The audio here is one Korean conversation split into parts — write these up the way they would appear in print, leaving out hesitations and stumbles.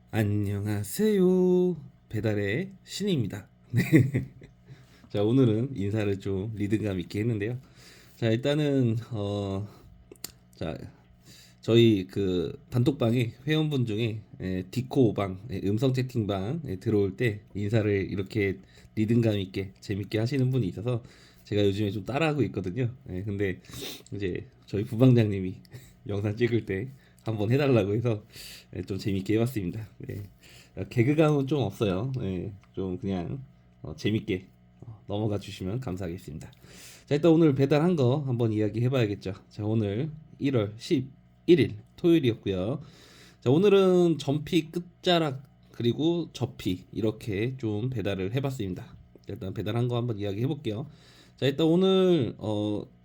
안녕하세요. 배달의 신입니다. 네. 자, 오늘은 인사를 좀 리듬감 있게 했는데요. 자, 일단은 자, 저희 그 단톡방에 회원분 중에 디코방 음성 채팅방 들어올 때 인사를 이렇게 리듬감 있게 재밌게 하시는 분이 있어서 제가 요즘에 좀 따라하고 있거든요. 근데 이제 저희 부방장님이 영상 찍을 때 한번 해달라고 해서 좀 재밌게 해봤습니다. 네. 개그감은 좀 없어요. 좀 그냥 재밌게 넘어가 주시면 감사하겠습니다. 자, 일단 오늘 배달한 거 한번 이야기 해봐야겠죠. 자, 오늘 1월 11일 토요일이었고요. 자, 오늘은 전피 끝자락 그리고 접피 이렇게 좀 배달을 해봤습니다. 일단 배달한 거 한번 이야기 해볼게요. 자, 일단 오늘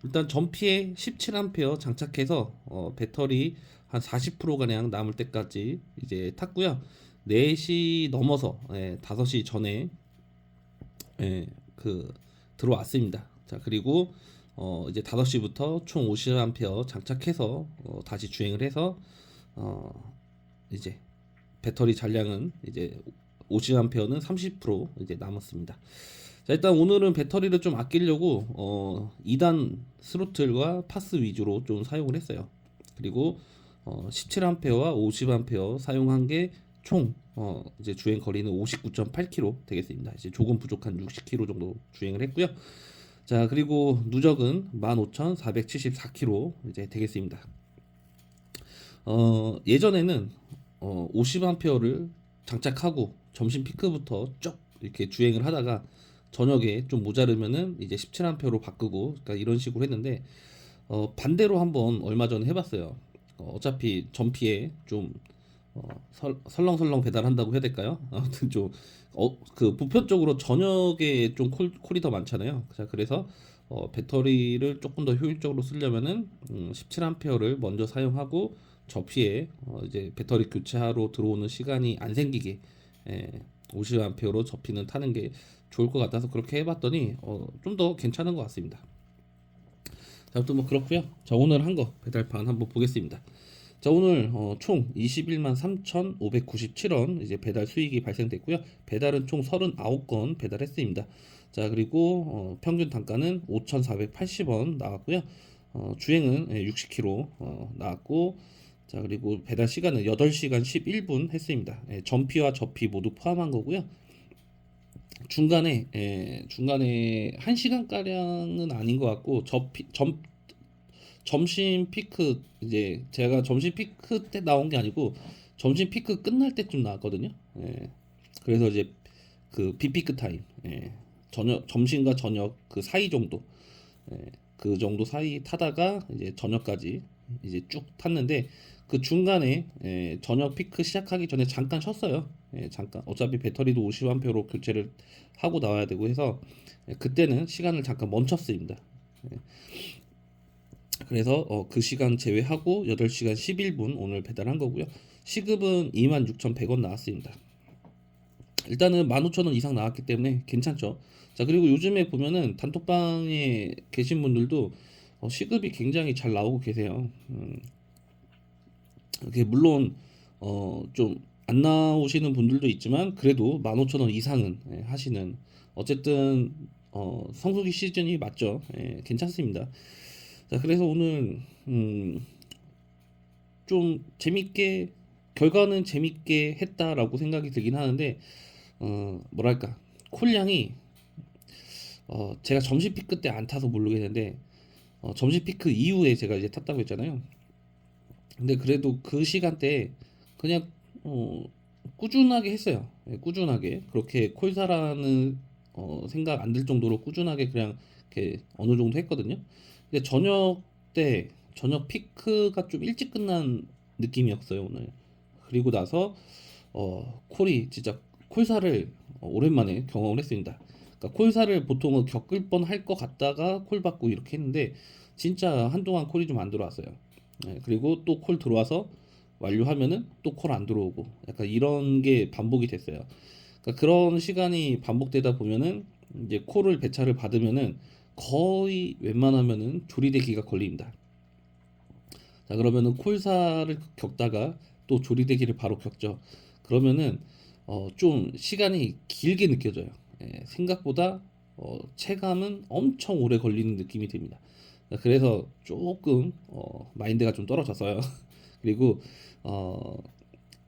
일단 전피에 17A 장착해서 배터리 한 40% 가량 남을 때까지 이제 탔고요. 4시 넘어서 5시 전에 그 들어왔습니다. 자, 그리고 이제 5시부터 총 50A 장착해서 다시 주행을 해서 이제 배터리 잔량은 이제 50A는 30% 이제 남았습니다. 자, 일단 오늘은 배터리를 좀 아끼려고 2단 스로틀과 파스 위주로 좀 사용을 했어요. 그리고 17A와 50A 사용한 게 총 이제 주행 거리는 59.8km 되겠습니다. 이제 조금 부족한 60km 정도 주행을 했고요. 자, 그리고 누적은 15,474km 이제 되겠습니다. 예전에는 50A를 장착하고 점심 피크부터 쭉 이렇게 주행을 하다가 저녁에 좀 모자르면은 이제 17A로 바꾸고 그러니까 이런 식으로 했는데 반대로 한번 얼마 전에 해봤어요. 어차피 전피에 좀 설렁설렁 배달한다고 해야 될까요? 아무튼 좀 그 보편적으로 저녁에 좀 콜이 더 많잖아요. 자, 그래서 배터리를 조금 더 효율적으로 쓰려면은 17A를 먼저 사용하고 접히에 이제 배터리 교체하러 들어오는 시간이 안 생기게 50A로 접히는 타는 게 좋을 것 같아서 그렇게 해봤더니 좀 더 괜찮은 것 같습니다. 자, 또 뭐 그렇고요. 자, 오늘 한 거 배달판 한번 보겠습니다. 자, 오늘 총 21만 3,597원 이제 배달 수익이 발생됐고요. 배달은 총 39건 배달했습니다. 자, 그리고 평균 단가는 5,480원 나왔고요. 주행은 60km 나왔고, 자, 그리고 배달 시간은 8시간 11분 했습니다. 전피와 접피 모두 포함한 거고요. 중간에 1시간 가량은 아닌 것 같고 점심 피크 이제 제가 점심 피크 때 나온 게 아니고 점심 피크 끝날 때쯤 나왔거든요. 그래서 이제 그 비피크 타임, 저녁 점심과 저녁 그 사이 정도, 그 정도 사이 타다가 이제 저녁까지 이제 쭉 탔는데 그 중간에 저녁 피크 시작하기 전에 잠깐 쉬었어요. 잠깐 어차피 배터리도 50A로 교체를 하고 나와야 되고 해서 그때는 시간을 잠깐 멈췄습니다. 그래서 그 시간 제외하고 8시간 11분 오늘 배달한 거고요. 시급은 26,100원 나왔습니다. 일단은 15,000원 이상 나왔기 때문에 괜찮죠. 자, 그리고 요즘에 보면은 단톡방에 계신 분들도 시급이 굉장히 잘 나오고 계세요. 이게 물론 좀 안 나오시는 분들도 있지만 그래도 15,000원 이상은 하시는 어쨌든 성수기 시즌이 맞죠. 괜찮습니다. 자, 그래서 오늘 좀 재밌게 결과는 재밌게 했다라고 생각이 들긴 하는데 뭐랄까 콜량이 제가 점심 피크 때 안 타서 모르겠는데 점심 피크 이후에 제가 이제 탔다고 했잖아요. 근데 그래도 그 시간대에 그냥 꾸준하게 했어요. 꾸준하게 그렇게 콜사라는 생각 안 들 정도로 꾸준하게 그냥 이렇게 어느 정도 했거든요. 근데 저녁 피크가 좀 일찍 끝난 느낌이었어요 오늘. 그리고 나서 콜이 진짜 콜사를 오랜만에 경험을 했습니다. 그러니까 콜사를 보통은 겪을 뻔 할 것 같다가 콜 받고 이렇게 했는데 진짜 한동안 콜이 좀 안 들어왔어요. 그리고 또 콜 들어와서 완료하면은 또 콜 안 들어오고 약간 이런 게 반복이 됐어요. 그러니까 그런 시간이 반복되다 보면은 이제 콜을 배차를 받으면은 거의 웬만하면은 조리대기가 걸립니다. 자, 그러면은 콜사를 겪다가 또 조리대기를 바로 겪죠. 그러면은 좀 시간이 길게 느껴져요. 예, 생각보다 체감은 엄청 오래 걸리는 느낌이 듭니다. 그래서 조금 마인드가 좀 떨어졌어요. 그리고 어,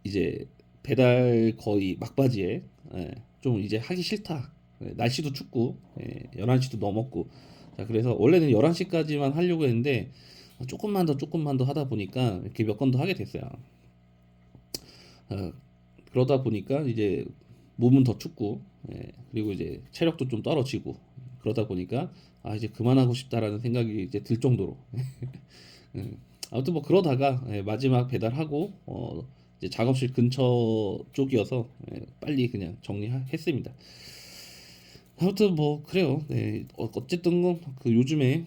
이제 배달 거의 막바지에 좀 이제 하기 싫다. 날씨도 춥고 11시도 넘었고. 자, 그래서 원래는 11시까지만 하려고 했는데 조금만 더 하다 보니까 이렇게 몇 건 더 하게 됐어요. 어, 그러다 보니까 이제 몸은 더 춥고 그리고 이제 체력도 좀 떨어지고 그러다 보니까 아 이제 그만하고 싶다라는 생각이 이제 들 정도로 아무튼 뭐 그러다가 마지막 배달하고 이제 작업실 근처 쪽이어서 빨리 그냥 정리했습니다. 아무튼 뭐 그래요. 네, 어쨌든 그 요즘에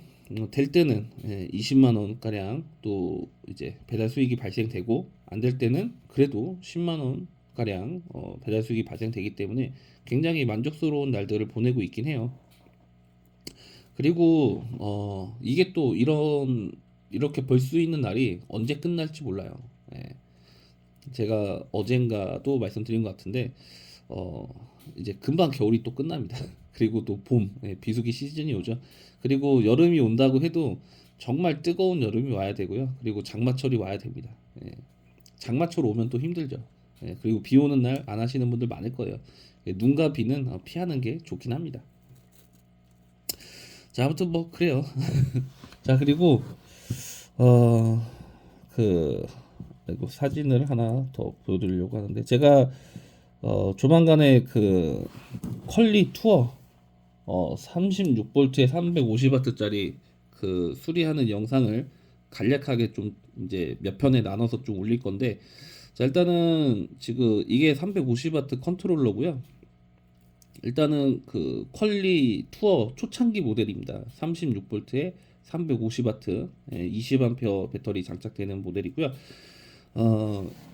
될 때는 20만 원 가량 또 이제 배달 수익이 발생되고 안 될 때는 그래도 10만 원 가량 배달 수익이 발생되기 때문에 굉장히 만족스러운 날들을 보내고 있긴 해요. 그리고 이게 또 이렇게 벌 수 있는 날이 언제 끝날지 몰라요. 예. 제가 어젠가도 말씀드린 것 같은데 어 이제 금방 겨울이 또 끝납니다. 그리고 또 봄, 비수기 시즌이 오죠. 그리고 여름이 온다고 해도 정말 뜨거운 여름이 와야 되고요. 그리고 장마철이 와야 됩니다. 예. 장마철 오면 또 힘들죠. 그리고 비 오는 날 안 하시는 분들 많을 거예요. 눈과 비는 피하는 게 좋긴 합니다. 자, 아무튼 뭐 그래요. 자, 그리고 어 그 사진을 하나 더 보여드리려고 하는데 제가 조만간에 그 컬리 투어 36V에 350W짜리 그 수리하는 영상을 간략하게 좀 이제 몇 편에 나눠서 좀 올릴 건데 자 일단은 지금 이게 350W 컨트롤러고요. 일단은 그 퀄리 투어 초창기 모델입니다. 36V에 350W 20A 배터리 장착되는 모델이고요.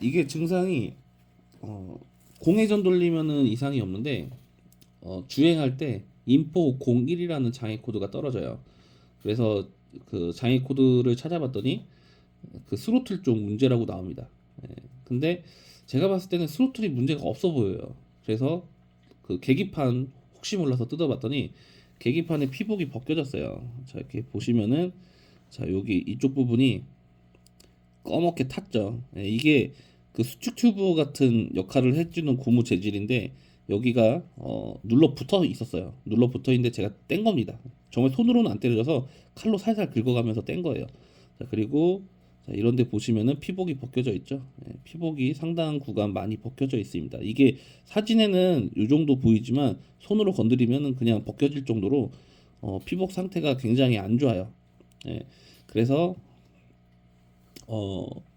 이게 증상이 어, 공회전 돌리면은 이상이 없는데 주행할 때 인포 01이라는 장애 코드가 떨어져요. 그래서 그 장애 코드를 찾아봤더니 그 스로틀 쪽 문제라고 나옵니다. 근데 제가 봤을 때는 스로틀이 문제가 없어 보여요. 그래서 그 계기판 혹시 몰라서 뜯어봤더니 계기판의 피복이 벗겨졌어요. 자 이렇게 보시면은 자 여기 이쪽 부분이 꺼멓게 탔죠. 이게 그 수축 튜브 같은 역할을 해주는 고무 재질인데 여기가 눌러 붙어 있었어요. 눌러 붙어 있는데 제가 뗀 겁니다. 정말 손으로는 안 때려져서 칼로 살살 긁어가면서 뗀 거예요. 자, 그리고 자, 이런데 보시면은 피복이 벗겨져 있죠. 피복이 상당 구간 많이 벗겨져 있습니다. 이게 사진에는 이 정도 보이지만 손으로 건드리면은 그냥 벗겨질 정도로 피복 상태가 굉장히 안 좋아요. 예, 그래서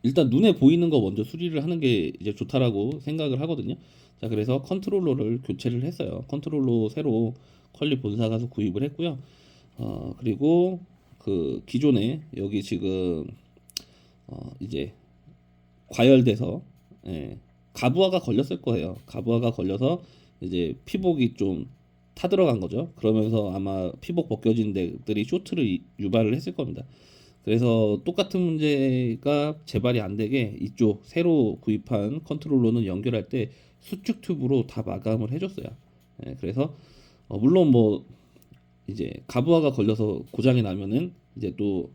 일단 눈에 보이는 거 먼저 수리를 하는 게 이제 좋다라고 생각을 하거든요. 자, 그래서 컨트롤러를 교체를 했어요. 컨트롤러 새로 퀄리 본사 가서 구입을 했고요. 그리고 그 기존에 여기 지금 이제 과열돼서 가부하가 걸렸을 거예요. 가부하가 걸려서 이제 피복이 좀 타들어간 거죠. 그러면서 아마 피복 벗겨진 데들이 쇼트를 유발을 했을 겁니다. 그래서 똑같은 문제가 재발이 안 되게 이쪽 새로 구입한 컨트롤러는 연결할 때 수축 튜브로 다 마감을 해줬어요. 그래서 물론 뭐 이제 가부하가 걸려서 고장이 나면은 이제 또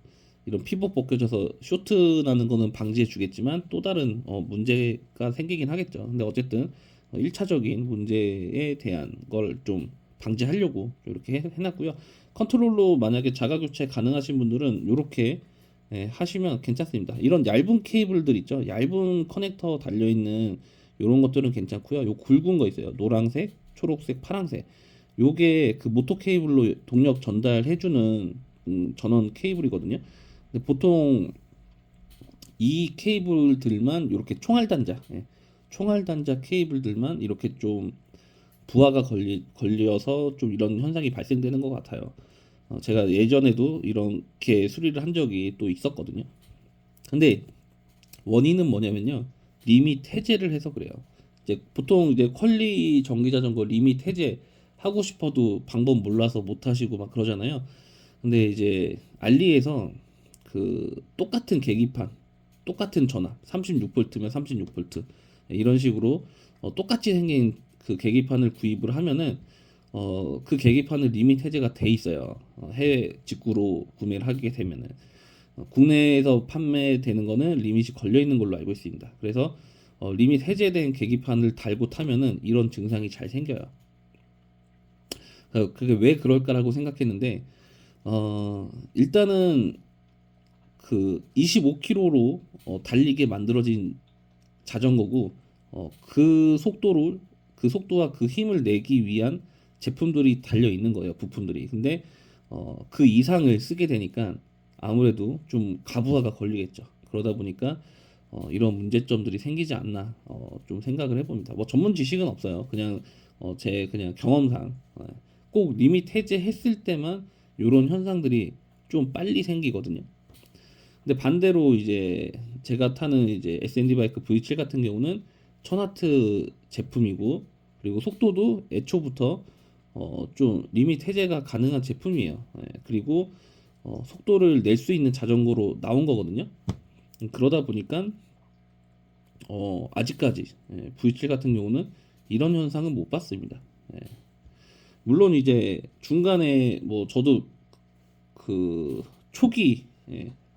이런 피복 벗겨져서 쇼트 나는 거는 방지해 주겠지만 또 다른 문제가 생기긴 하겠죠. 근데 어쨌든 1차적인 문제에 대한 걸 좀 방지하려고 이렇게 해놨고요. 컨트롤러 만약에 자가 교체 가능하신 분들은 이렇게 하시면 괜찮습니다. 이런 얇은 케이블들 있죠. 얇은 커넥터 달려 있는 이런 것들은 괜찮고요. 요 굵은 거 있어요. 노란색, 초록색, 파란색. 요게 그 모터 케이블로 동력 전달해주는 전원 케이블이거든요. 근데 보통 이 케이블들만 이렇게 총알 단자, 총알 단자 케이블들만 이렇게 좀 부하가 걸려서 좀 이런 현상이 발생되는 것 같아요. 제가 예전에도 이렇게 수리를 한 적이 또 있었거든요. 근데 원인은 뭐냐면요. 리밋 해제를 해서 그래요. 이제 보통 이제 퀄리 전기 자전거 리밋 해제 하고 싶어도 방법 몰라서 못 하시고 막 그러잖아요. 근데 이제 알리에서 그 똑같은 계기판, 똑같은 전압, 36V면 36V 이런 식으로 똑같이 생긴 그 계기판을 구입을 하면은 그 계기판은 리밋 해제가 돼 있어요. 해외 직구로 구매를 하게 되면은 국내에서 판매되는 거는 리밋이 걸려 있는 걸로 알고 있습니다. 그래서 리밋 해제된 계기판을 달고 타면은 이런 증상이 잘 생겨요. 그게 왜 그럴까라고 생각했는데 일단은 그 25km로 달리게 만들어진 자전거고 그 속도와 그 힘을 내기 위한 제품들이 달려 있는 거예요, 부품들이. 근데 그 이상을 쓰게 되니까 아무래도 좀 가부하가 걸리겠죠. 그러다 보니까 이런 문제점들이 생기지 않나 좀 생각을 해봅니다. 뭐 전문 지식은 없어요. 그냥 제 그냥 경험상 꼭 리밋 해제했을 때만 이런 현상들이 좀 빨리 생기거든요. 근데 반대로 이제 제가 타는 이제 S&D 바이크 V7 같은 경우는 1000와트 제품이고 그리고 속도도 애초부터 좀 리밋 해제가 가능한 제품이에요. 그리고 속도를 낼 수 있는 자전거로 나온 거거든요. 그러다 보니까 아직까지 V7 같은 경우는 이런 현상은 못 봤습니다. 예. 물론 이제 중간에 뭐 저도 그 초기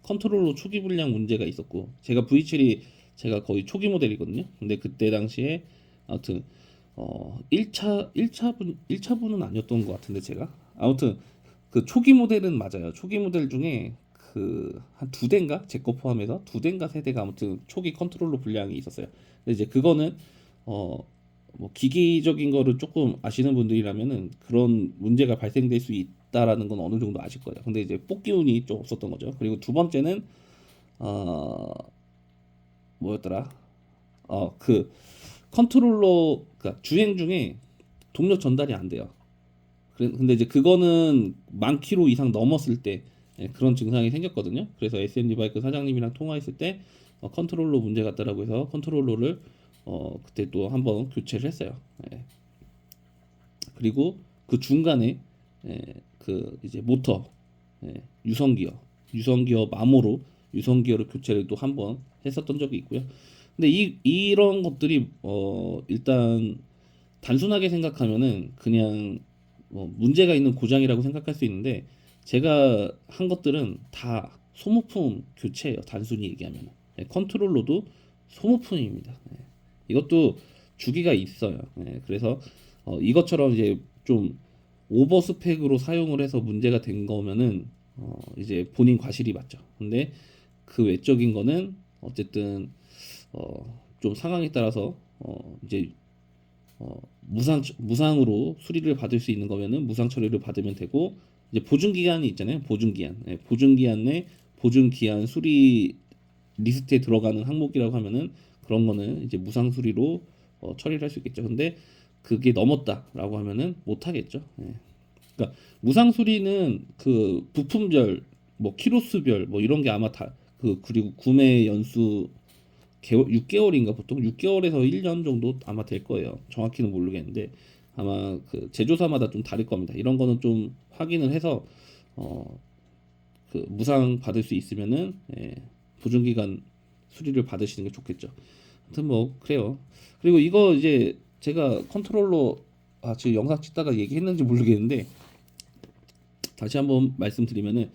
컨트롤러 초기 불량 문제가 있었고 제가 V7이 제가 거의 초기 모델이거든요. 근데 그때 당시에 아무튼 1차분은 아니었던 것 같은데 제가 아무튼 그 초기 모델은 맞아요. 초기 모델 중에 그 한 두 대인가 제 거 포함해서 두 대인가 세 대가 아무튼 초기 컨트롤러 불량이 있었어요. 근데 이제 그거는 뭐 기기적인 거를 조금 아시는 분들이라면은 그런 문제가 발생될 수 있다라는 건 어느 정도 아실 거예요. 근데 이제 뽑기 운이 좀 없었던 거죠. 그리고 두 번째는 어 뭐였더라? 그 컨트롤러 그러니까 주행 중에 동력 전달이 안 돼요. 근데 이제 그거는 10,000km 이상 넘었을 때 그런 증상이 생겼거든요. 그래서 S&D 바이크 사장님이랑 통화했을 때 컨트롤러 문제 같다라고 해서 컨트롤러를 그때 또 한번 교체를 했어요. 그리고 그 중간에 그 이제 모터 유성기어 마모로 유성기어를 교체를 또 한번 했었던 적이 있고요. 근데 이런 것들이 일단 단순하게 생각하면은 그냥 문제가 있는 고장이라고 생각할 수 있는데 제가 한 것들은 다 소모품 교체예요. 단순히 얘기하면 컨트롤러도 소모품입니다. 이것도 주기가 있어요. 그래서 이것처럼 이제 좀 오버 스펙으로 사용을 해서 문제가 된 거면은 이제 본인 과실이 맞죠. 근데 그 외적인 거는 어쨌든 좀 상황에 따라서 이제 무상으로 수리를 받을 수 있는 거면은 무상 처리를 받으면 되고 이제 보증 기간이 있잖아요. 보증 기한. 보증 기한 내 보증 기한 수리 리스트에 들어가는 항목이라고 하면은 그런 거는 이제 무상 수리로 처리를 할 수 있겠죠. 근데 그게 넘었다라고 하면은 못 하겠죠. 그러니까 무상 수리는 그 부품별 뭐 키로수별 뭐 이런 게 아마 다 그리고 구매 연수 6개월인가 보통 6개월에서 1년 정도 아마 될 거예요. 정확히는 모르겠는데 아마 그 제조사마다 좀 다를 겁니다. 이런 거는 좀 확인을 해서 그 무상 받을 수 있으면은 보증기간 수리를 받으시는 게 좋겠죠. 아무튼 뭐 그래요. 그리고 이거 이제 제가 컨트롤러 지금 영상 찍다가 얘기했는지 모르겠는데 다시 한번 말씀드리면은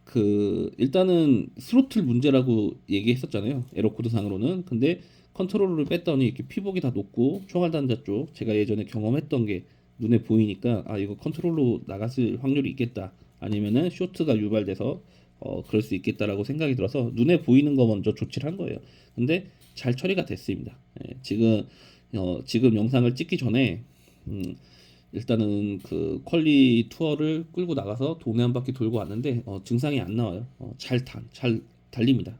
그 일단은 스로틀 문제라고 얘기했었잖아요. 에러 코드 상으로는. 근데 컨트롤러를 뺐더니 이렇게 피복이 다 높고 총알 단자 쪽 제가 예전에 경험했던 게 눈에 보이니까 이거 컨트롤러 나갔을 확률이 있겠다. 아니면은 쇼트가 유발돼서 그럴 수 있겠다라고 생각이 들어서 눈에 보이는 거 먼저 조치를 한 거예요. 근데 잘 처리가 됐습니다. 지금 영상을 찍기 전에 일단은 그 퀄리 투어를 끌고 나가서 동네 한 바퀴 돌고 왔는데 증상이 안 나와요. 잘 달립니다.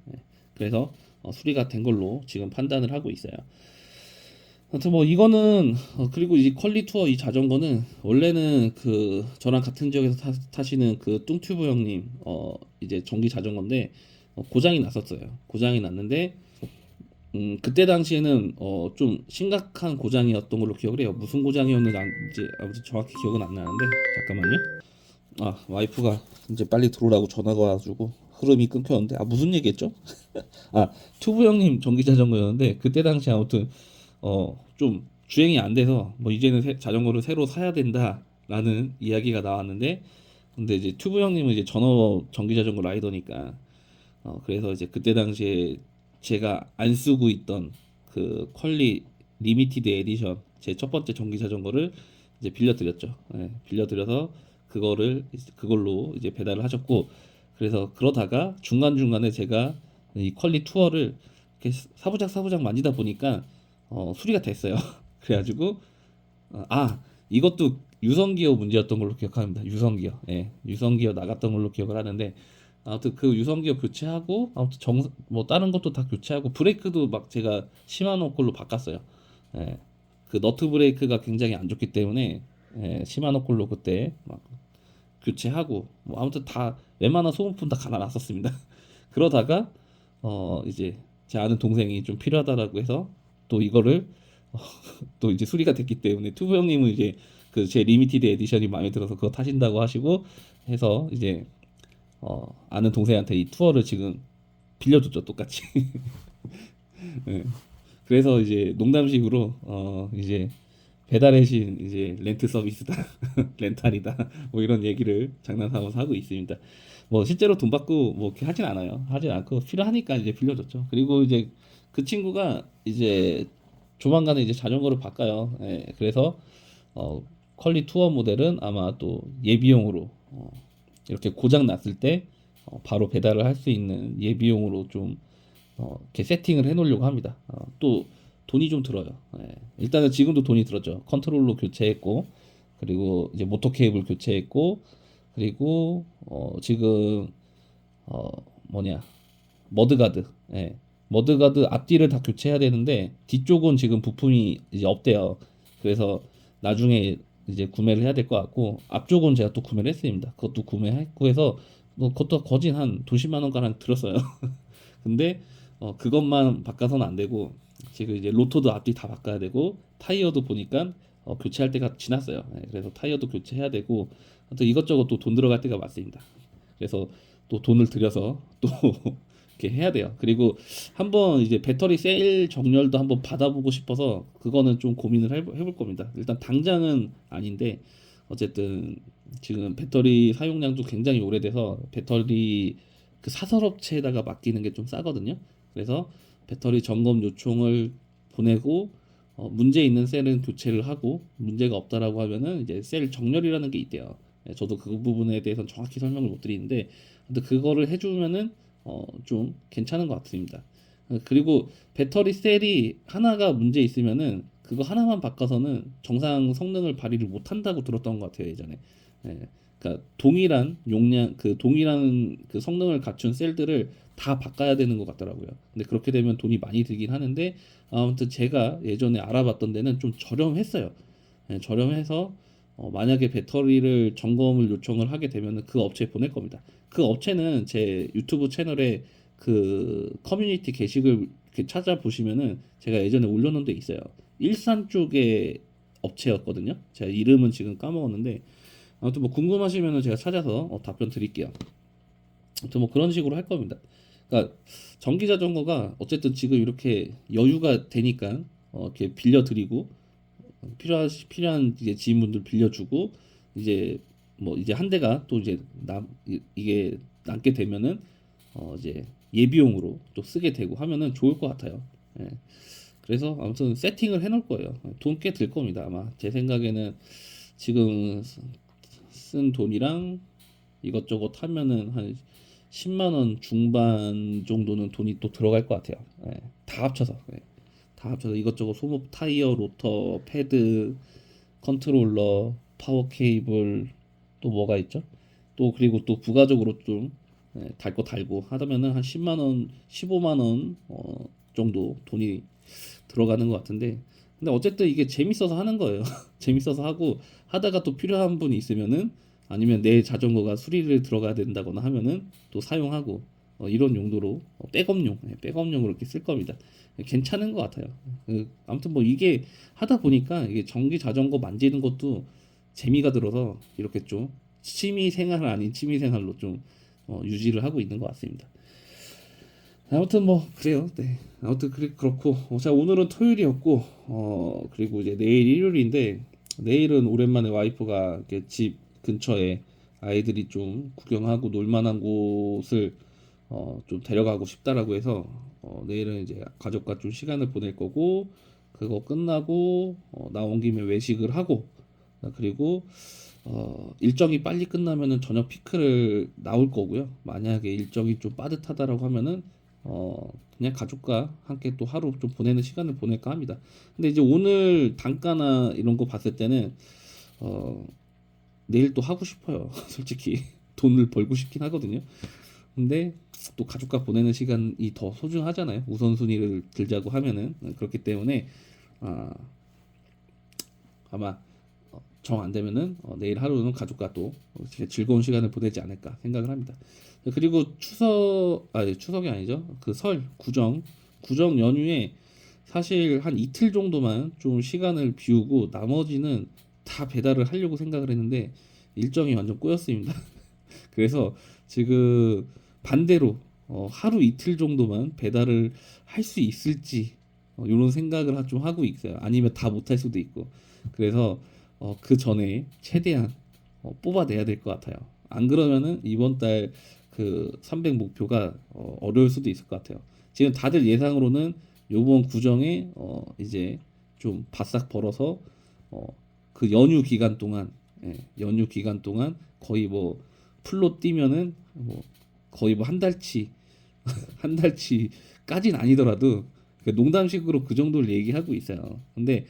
그래서 수리가 된 걸로 지금 판단을 하고 있어요. 아무튼 뭐 이거는 그리고 이 퀄리 투어 이 자전거는 원래는 그 저랑 같은 지역에서 타시는 그 뚱튜브 형님 이제 전기 자전거인데 고장이 났었어요. 고장이 났는데 그때 당시에는 좀 심각한 고장이었던 걸로 기억을 해요. 무슨 고장이었는지 아무튼 정확히 기억은 안 나는데 잠깐만요. 와이프가 이제 빨리 들어오라고 전화가 와가지고 흐름이 끊겼는데 무슨 얘기했죠? 튜브 형님 전기 자전거였는데 그때 당시 아무튼 좀 주행이 안 돼서 뭐 이제는 자전거를 새로 사야 된다라는 이야기가 나왔는데 근데 이제 튜브 형님은 이제 전업 전기 자전거 라이더니까 그래서 이제 그때 당시에 제가 안 쓰고 있던 그 퀄리 리미티드 에디션 제 첫 번째 전기 자전거를 이제 빌려드렸죠. 예, 빌려드려서 그걸로 이제 배달을 하셨고 그래서 그러다가 중간중간에 제가 이 퀄리 투어를 이렇게 사부작 만지다 보니까 수리가 됐어요. 그래가지고 이것도 유성기어 문제였던 걸로 기억합니다. 유성기어. 예, 유성기어 나갔던 걸로 기억을 하는데 아무튼 그 유성기어 교체하고 아무튼 뭐 다른 것도 다 교체하고 브레이크도 막 제가 시마노 걸로 바꿨어요. 예, 그 너트 브레이크가 굉장히 안 좋기 때문에 시마노 걸로 그때 막 교체하고 뭐 아무튼 다 웬만한 소모품 다 갈아놨었습니다. 그러다가 이제 제 아는 동생이 좀 필요하다라고 해서 또 이거를 어, 또 이제 수리가 됐기 때문에 투브 형님은 이제 그 제 리미티드 에디션이 마음에 들어서 그거 타신다고 하시고 해서 이제 아는 동생한테 이 투어를 지금 빌려줬죠 똑같이. 예. 그래서 이제 농담식으로 이제 배달의 신 이제 렌트 서비스다 렌탈이다 뭐 이런 얘기를 장난삼아서 하고 있습니다. 뭐 실제로 돈 받고 뭐 이렇게 하진 않아요. 하진 않고 필요하니까 이제 빌려줬죠. 그리고 이제 그 친구가 이제 조만간에 이제 자전거를 바꿔요. 예, 그래서 퀄리 투어 모델은 아마 또 예비용으로 이렇게 고장 났을 때 바로 배달을 할 수 있는 예비용으로 좀 이렇게 세팅을 해놓으려고 합니다. 또 돈이 좀 들어요. 예. 일단은 지금도 돈이 들었죠. 컨트롤러 교체했고, 그리고 이제 모터 케이블 교체했고, 그리고 지금 어 뭐냐 머드가드, 예. 머드가드 앞뒤를 다 교체해야 되는데 뒤쪽은 지금 부품이 이제 없대요. 그래서 나중에 이제 구매를 해야 될 것 같고 앞쪽은 제가 또 구매를 했습니다. 그것도 구매했고 해서 뭐 그것도 거진 한 20만 원가량 들었어요. 근데 그것만 바꿔서는 안 되고 지금 이제 로터도 앞뒤 다 바꿔야 되고 타이어도 보니까 교체할 때가 지났어요. 네, 그래서 타이어도 교체해야 되고 또 이것저것 또 돈 들어갈 때가 많습니다. 그래서 또 돈을 들여서 또 이렇게 해야 돼요. 그리고 한번 이제 배터리 셀 정렬도 한번 받아보고 싶어서 그거는 좀 고민을 해볼 겁니다. 일단 당장은 아닌데 어쨌든 지금 배터리 사용량도 굉장히 오래돼서 배터리 그 사설업체에다가 맡기는 게 좀 싸거든요. 그래서 배터리 점검 요청을 보내고 문제 있는 셀은 교체를 하고 문제가 없다라고 하면은 이제 셀 정렬이라는 게 있대요. 저도 그 부분에 대해서는 정확히 설명을 못 드리는데 근데 그거를 해주면은 좀 괜찮은 것 같습니다. 그리고 배터리 셀이 하나가 문제 있으면은 그거 하나만 바꿔서는 정상 성능을 발휘를 못 한다고 들었던 것 같아요 예전에. 예, 그러니까 동일한 용량 그 동일한 그 성능을 갖춘 셀들을 다 바꿔야 되는 것 같더라고요. 근데 그렇게 되면 돈이 많이 들긴 하는데 아무튼 제가 예전에 알아봤던 데는 좀 저렴했어요. 예, 저렴해서 만약에 배터리를 점검을 요청을 하게 되면은 그 업체에 보낼 겁니다. 그 업체는 제 유튜브 채널에 그 커뮤니티 게시글 이렇게 찾아보시면은 제가 예전에 올려놓은 데 있어요. 일산 쪽의 업체였거든요. 제가 이름은 지금 까먹었는데 아무튼 뭐 궁금하시면은 제가 찾아서 답변 드릴게요. 아무튼 뭐 그런 식으로 할 겁니다. 그러니까 전기 자전거가 어쨌든 지금 이렇게 여유가 되니까 이렇게 빌려드리고 필요한 이제 지인분들 빌려주고 이제 뭐 이제 한 대가 또 이제 이게 남게 되면은 이제 예비용으로 또 쓰게 되고 하면은 좋을 것 같아요. 예. 그래서 아무튼 세팅을 해놓을 거예요. 돈 꽤 들 겁니다. 아마 제 생각에는 지금 쓴 돈이랑 이것저것 하면은 한 10만 원 중반 정도는 돈이 또 들어갈 것 같아요. 예. 다 합쳐서. 예. 다 합쳐서 이것저것 소모 타이어, 로터, 패드, 컨트롤러, 파워 케이블 또 뭐가 있죠? 또 그리고 또 부가적으로 좀 달 거 달고 하다면은 한 10만 원, 15만 원 정도 돈이 들어가는 것 같은데 근데 어쨌든 이게 재밌어서 하는 거예요. 재밌어서 하고 하다가 또 필요한 분이 있으면은 아니면 내 자전거가 수리를 들어가야 된다거나 하면은 또 사용하고 이런 용도로 백업용으로 이렇게 쓸 겁니다. 괜찮은 것 같아요. 아무튼 뭐 이게 하다 보니까 이게 전기 자전거 만지는 것도 재미가 들어서 이렇게 좀 취미 생활 아닌 취미 생활로 좀 유지를 하고 있는 것 같습니다. 아무튼 뭐 그래요. 네. 아무튼 그렇고 자 오늘은 토요일이었고 그리고 이제 내일 일요일인데 내일은 오랜만에 와이프가 이렇게 집 근처에 아이들이 좀 구경하고 놀만한 곳을 좀 데려가고 싶다라고 해서 내일은 이제 가족과 좀 시간을 보낼 거고 그거 끝나고 나온 김에 외식을 하고 그리고 일정이 빨리 끝나면은 저녁 피크를 나올 거고요. 만약에 일정이 좀 빠듯하다라고 하면은 그냥 가족과 함께 또 하루 좀 보내는 시간을 보낼까 합니다. 근데 이제 오늘 단가나 이런 거 봤을 때는 어, 내일 또 하고 싶어요. 솔직히 돈을 벌고 싶긴 하거든요. 근데 또 가족과 보내는 시간이 더 소중하잖아요. 우선순위를 들자고 하면은 그렇기 때문에 아, 아마 정 안 되면은 내일 하루는 가족과 또 즐거운 시간을 보내지 않을까 생각을 합니다. 그리고 추석이 아니죠. 그 설, 구정 연휴에 사실 한 이틀 정도만 좀 시간을 비우고 나머지는 다 배달을 하려고 생각을 했는데 일정이 완전 꼬였습니다. 그래서 지금 반대로 하루 이틀 정도만 배달을 할 수 있을지 이런 생각을 좀 하고 있어요. 아니면 다 못할 수도 있고. 그래서 그 전에 최대한 뽑아내야 될 것 같아요. 안 그러면은 이번 달 그 300 목표가 어려울 수도 있을 것 같아요. 지금 다들 예상으로는 요번 구정에 이제 좀 바싹 벌어서 어, 그 연휴 기간 동안 거의 뭐 풀로 뛰면은 뭐 거의 뭐 한 달치 한 달치까지는 아니더라도 그 농담식으로 그 정도를 얘기하고 있어요. 근데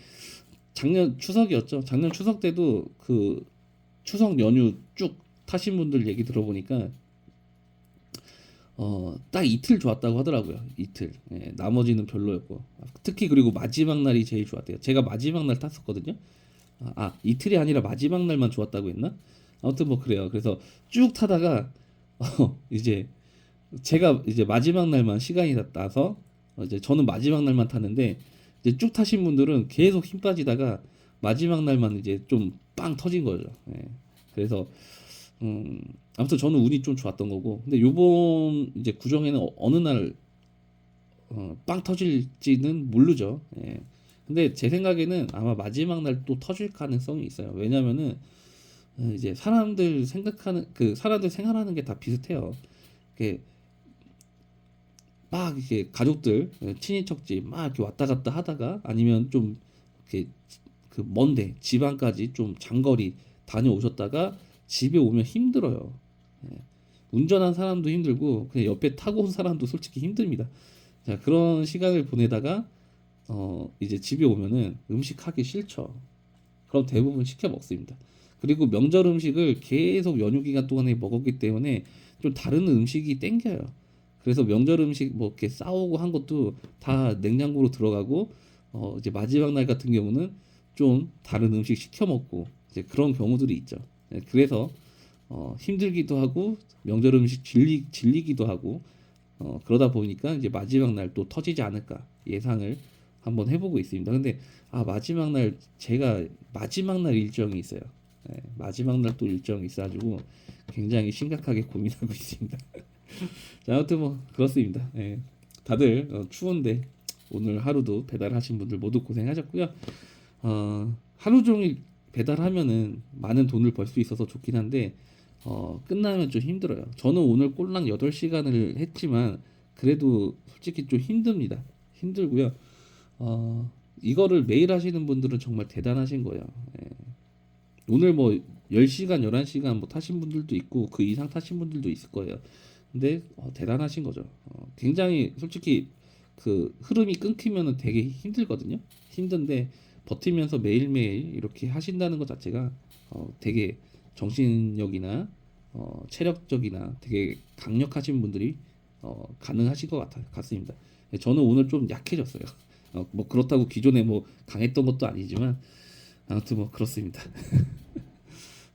작년 추석이었죠. 작년 추석 때도 그 추석 연휴 쭉 타신 분들 얘기 들어보니까 딱 이틀 좋았다고 하더라고요. 이틀. 예, 나머지는 별로였고. 특히 그리고 마지막 날이 제일 좋았대요. 제가 마지막 날 탔었거든요. 이틀이 아니라 마지막 날만 좋았다고 했나? 아무튼 뭐 그래요. 그래서 쭉 타다가 이제 제가 이제 마지막 날만 시간이 나서 이제 저는 마지막 날만 탔는데 이제 쭉 타신 분들은 계속 힘 빠지다가 마지막 날만 이제 좀 빵 터진 거죠. 예. 그래서 음, 아무튼 저는 운이 좀 좋았던 거고 근데 요번 이제 구정에는 어느 날 빵 터질지는 모르죠. 예. 근데 제 생각에는 아마 마지막 날 또 터질 가능성이 있어요. 왜냐면은 이제 사람들 생활하는 게 다 비슷해요. 이렇게 막 이렇게 가족들 친인척집 막 이렇게 왔다 갔다 하다가 아니면 좀 이렇게 그 먼데 지방까지 좀 장거리 다녀오셨다가 집에 오면 힘들어요. 예. 운전한 사람도 힘들고 그냥 옆에 타고 온 사람도 솔직히 힘듭니다. 자, 그런 시간을 보내다가 이제 집에 오면은 음식 하기 싫죠. 그럼 대부분 시켜 먹습니다. 그리고 명절 음식을 계속 연휴 기간 동안에 먹었기 때문에 좀 다른 음식이 땡겨요. 그래서 명절 음식 뭐 이렇게 싸오고 한 것도 다 냉장고로 들어가고 이제 마지막 날 같은 경우는 좀 다른 음식 시켜 먹고 이제 그런 경우들이 있죠. 네, 그래서 힘들기도 하고 명절 음식 질리기도 하고 그러다 보니까 이제 마지막 날 또 터지지 않을까 예상을 한번 해보고 있습니다. 근데 마지막 날 제가 마지막 날 일정이 있어요. 네, 마지막 날 또 일정이 있어가지고 굉장히 심각하게 고민하고 있습니다. 자, 아무튼 뭐 그렇습니다. 예. 다들 추운데 오늘 하루도 배달하신 분들 모두 고생하셨고요. 하루 종일 배달하면은 많은 돈을 벌 수 있어서 좋긴 한데 끝나면 좀 힘들어요. 저는 오늘 꼴랑 8시간을 했지만 그래도 솔직히 좀 힘듭니다. 힘들고요. 이거를 매일 하시는 분들은 정말 대단하신 거예요. 예. 오늘 뭐 10시간, 11시간 뭐 타신 분들도 있고 그 이상 타신 분들도 있을 거예요. 근데 대단하신 거죠. 굉장히 솔직히 그 흐름이 끊기면은 되게 힘들거든요. 힘든데 버티면서 매일매일 이렇게 하신다는 것 자체가 되게 정신력이나 체력적이나 되게 강력하신 분들이 가능하실 것 같습니다. 저는 오늘 좀 약해졌어요. 뭐 그렇다고 기존에 뭐 강했던 것도 아니지만 아무튼 뭐 그렇습니다.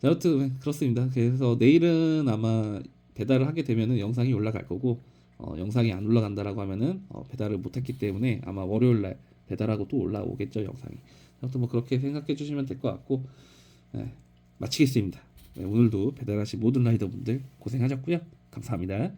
아무튼 그렇습니다. 그래서 내일은 아마 배달을 하게 되면은 영상이 올라갈 거고 영상이 안 올라간다라고 하면은 배달을 못했기 때문에 아마 월요일 날 배달하고 또 올라오겠죠 영상이. 아무튼 뭐 그렇게 생각해 주시면 될 것 같고 마치겠습니다. 오늘도 배달하신 모든 라이더분들 고생하셨고요. 감사합니다.